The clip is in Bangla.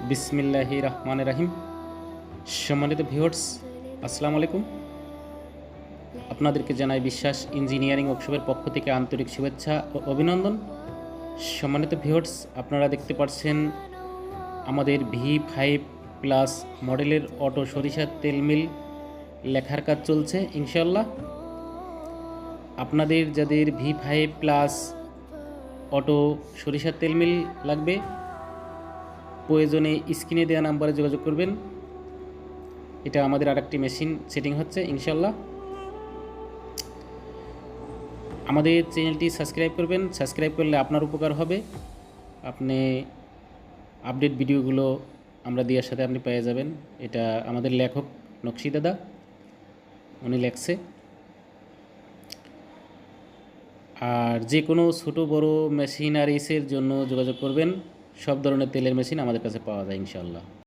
বিসমিল্লাহির রহমানির রহিম। সম্মানিত ভিউয়ার্স, আসসালামু আলাইকুম। আপনাদেরকে জানাই বিশ্বাস ইঞ্জিনিয়ারিং ওয়ার্কশপের পক্ষ থেকে আন্তরিক শুভেচ্ছা ও অভিনন্দন। সম্মানিত ভিউয়ার্স, আপনারা দেখতে পাচ্ছেন আমাদের V5+ মডেলের অটো সরিষার তেল মিল লেখার কাজ চলছে ইনশাআল্লাহ। আপনাদের যাদের V5+ অটো সরিষার তেল মিল লাগবে, প্রয়োজনে স্ক্রিনে দেওয়া নাম্বারে যোগাযোগ করবেন। এটা আমাদের আরেকটি মেশিন সেটিং হচ্ছে ইনশাআল্লাহ। আমাদের চ্যানেলটি সাবস্ক্রাইব করবেন, সাবস্ক্রাইব করলে আপনার উপকার হবে। আপনি আপডেট ভিডিওগুলো আমরা দেওয়ার সাথে আপনি পেয়ে যাবেন। এটা আমাদের লেখক নকশি দাদা, উনি লেখছে। আর যে কোনো ছোটো বড়ো মেশিনারিসের জন্য যোগাযোগ করবেন। সব ধরনের তেলের মেশিন আমাদের কাছে পাওয়া যায় ইনশাআল্লাহ।